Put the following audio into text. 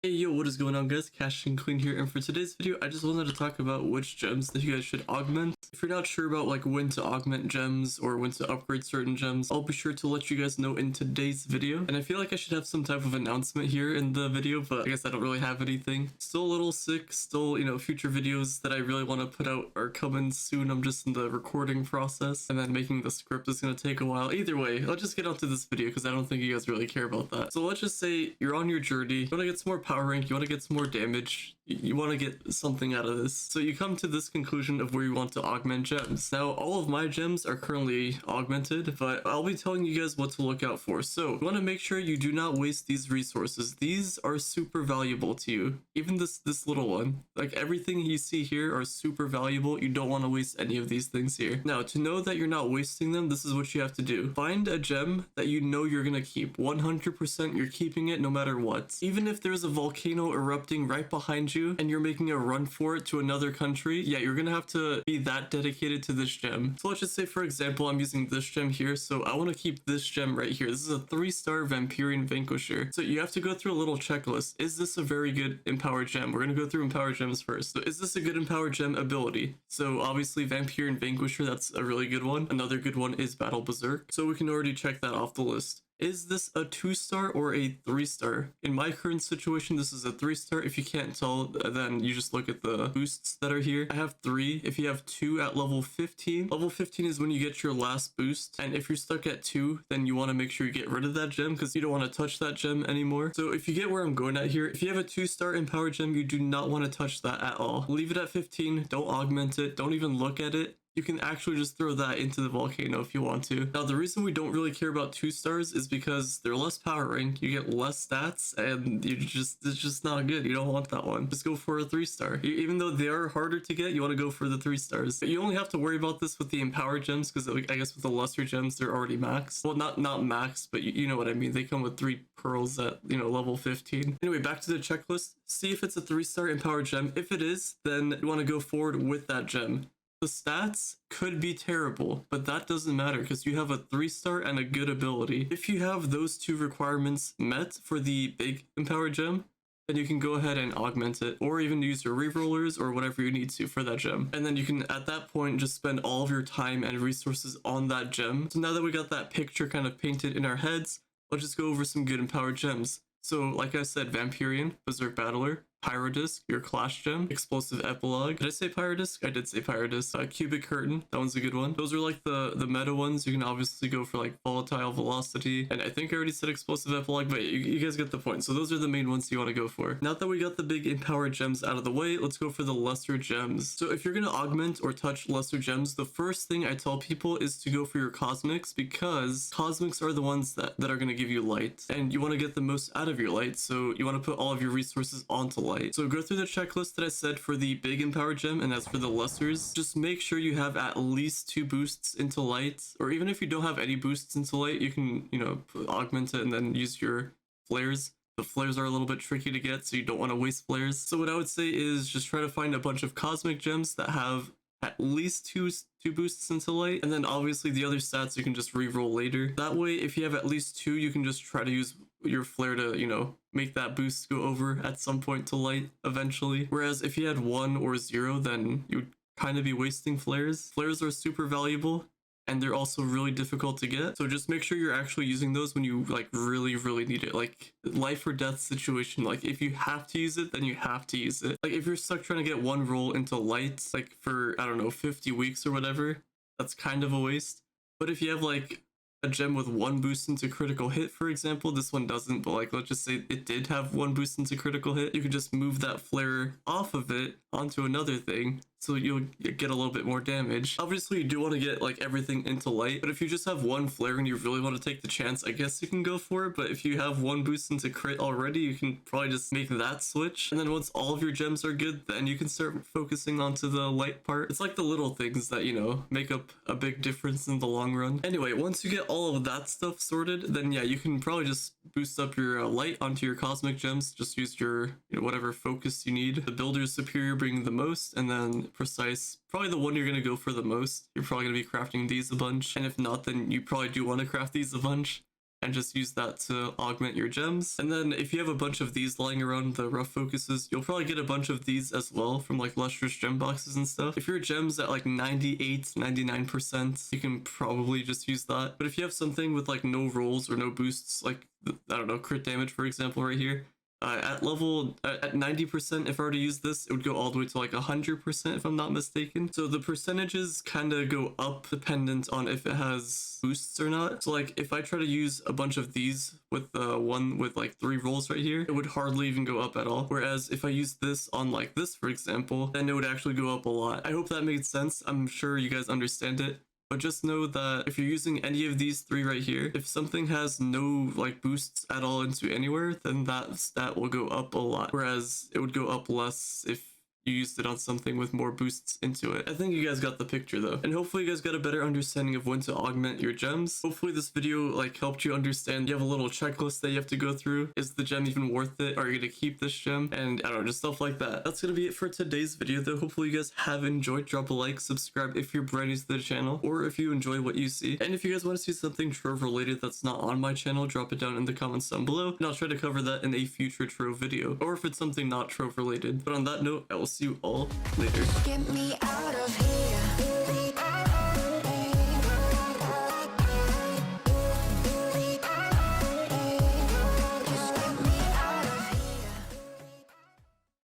Hey yo, what is going on guys? Cash and Clean here, and for today's video I just wanted to talk about which gems that you guys should augment. If you're not sure about like when to augment gems or when to upgrade certain gems, I'll be sure to let you guys know in today's video. And I feel like I should have some type of announcement here in the video, but I guess I don't really have anything. Still a little sick, still, future videos that I really want to put out are coming soon. I'm just in the recording process, and then making the script is going to take a while. Either way, I'll just get onto this video because I don't think you guys really care about that. So let's just say you're on your journey, you want to get some more power rank, you want to get some more damage, you want to get something out of this. So you come to this conclusion of where you want to augment gems. Now, all of my gems are currently augmented, but I'll be telling you guys what to look out for. So you want to make sure you do not waste these resources. These are super valuable to you. Even this little one, like everything you see here are super valuable. You don't want to waste any of these things here. Now, to know that you're not wasting them, this is what you have to do. Find a gem that you know you're going to keep. 100% you're keeping it no matter what. Even if there's a volcano erupting right behind you and you're making a run for it to another country, yeah, you're gonna have to be that dedicated to this gem. So let's just say, for example, I'm using this gem here, so I want to keep this gem right here. This is a 3-star Vampirian Vanquisher. So you have to go through a little checklist. Is this a very good empowered gem? We're gonna go through empowered gems first. So is this a good empowered gem ability? So obviously Vampirian Vanquisher, that's a really good one. Another good one is Battle Berserk. So we can already check that off the list. Is this a 2-star or a 3-star? In my current situation, this is a 3-star. If you can't tell, then you just look at the boosts that are here. I have 3. If you have 2 at level 15, level 15 is when you get your last boost. And if you're stuck at 2, then you want to make sure you get rid of that gem because you don't want to touch that gem anymore. So if you get where I'm going at here, if you have a 2-star empowered gem, you do not want to touch that at all. Leave it at 15. Don't augment it. Don't even look at it. You can actually just throw that into the volcano if you want to. Now, the reason we don't really care about 2-stars is because they're less power rank, you get less stats, and it's just not good. You don't want that one. Just go for a 3-star. Even though they are harder to get, you want to go for the 3-stars. You only have to worry about this with the empowered gems because I guess with the lesser gems, they're already maxed. Well, not maxed, but you know what I mean. They come with 3 pearls at, level 15. Anyway, back to the checklist. See if it's a 3-star empowered gem. If it is, then you want to go forward with that gem. The stats could be terrible, but that doesn't matter because you have a 3-star and a good ability. If you have those 2 requirements met for the big empowered gem, then you can go ahead and augment it, or even use your rerollers or whatever you need to for that gem. And then you can, at that point, just spend all of your time and resources on that gem. So now that we got that picture kind of painted in our heads, let's just go over some good empowered gems. So, like I said, Vampirian, Berserk Battler, Pyrodisc, your Clash Gem, Explosive Epilogue. Did I say Pyrodisc? I did say Pyrodisc. Cubic Curtain, that one's a good one. Those are like the meta ones. You can obviously go for like Volatile Velocity, and I think I already said Explosive Epilogue, but you guys get the point. So those are the main ones you want to go for. Now that we got the big empowered gems out of the way, let's go for the lesser gems. So if you're going to augment or touch lesser gems, the first thing I tell people is to go for your Cosmics, because Cosmics are the ones that are going to give you light, and you want to get the most out of your light, so you want to put all of your resources onto light. So go through the checklist that I said for the big empowered gem, and as for the lessers, just make sure you have at least 2 boosts into light, or even if you don't have any boosts into light, you can, augment it and then use your flares. The flares are a little bit tricky to get, so you don't want to waste flares. So what I would say is just try to find a bunch of cosmic gems that have at least two boosts into light, and then obviously the other stats you can just reroll later. That way, if you have at least 2, you can just try to use your flare to, make that boost go over at some point to light eventually. Whereas if you had 1 or 0, then you would kind of be wasting flares. Flares are super valuable, and they're also really difficult to get. So just make sure you're actually using those when you like really need it. Like life or death situation, like if you have to use it, then you have to use it. Like if you're stuck trying to get 1 roll into light, like for, I don't know, 50 weeks or whatever, that's kind of a waste. But if you have like a gem with 1 boost into critical hit, for example, this one doesn't, but like let's just say it did have 1 boost into critical hit, you can just move that flare off of it onto another thing, so you'll get a little bit more damage. Obviously you do want to get like everything into light, but if you just have 1 flare and you really want to take the chance, I guess you can go for it. But if you have 1 boost into crit already, you can probably just make that switch, and then once all of your gems are good, then you can start focusing onto the light part. It's like the little things that, make up a big difference in the long run. Anyway, once you get all of that stuff sorted, then yeah, you can probably just boost up your light onto your cosmic gems. Just use your whatever focus you need. The Builder's Superior bringing the most, and then Precise, probably the one you're going to go for the most. You're probably going to be crafting these a bunch, and if not, then you probably do want to craft these a bunch. and just use that to augment your gems. And then if you have a bunch of these lying around, the rough focuses, you'll probably get a bunch of these as well from like lustrous gem boxes and stuff. If your gem's at like 98, 99%, you can probably just use that. But if you have something with like no rolls or no boosts, like I don't know, crit damage for example right here, at 90%, if I were to use this, it would go all the way to like 100% if I'm not mistaken. So the percentages kind of go up dependent on if it has boosts or not. So like if I try to use a bunch of these with one with like 3 rolls right here, it would hardly even go up at all. Whereas if I use this on like this, for example, then it would actually go up a lot. I hope that made sense. I'm sure you guys understand it. But just know that if you're using any of these 3 right here, if something has no like boosts at all into anywhere, then that stat will go up a lot. Whereas it would go up less if you used it on something with more boosts into it. I think you guys got the picture though. And hopefully you guys got a better understanding of when to augment your gems. Hopefully this video like helped you understand. You have a little checklist that you have to go through. Is the gem even worth it? Are you gonna keep this gem? And I don't know, just stuff like that. That's gonna be it for today's video though. Hopefully you guys have enjoyed. Drop a like, subscribe if you're brand new to the channel, or if you enjoy what you see. And if you guys want to see something Trove related that's not on my channel, drop it down in the comments down below, and I'll try to cover that in a future Trove video, or if it's something not Trove related. But on that note, I will see you all later. Get me out of here.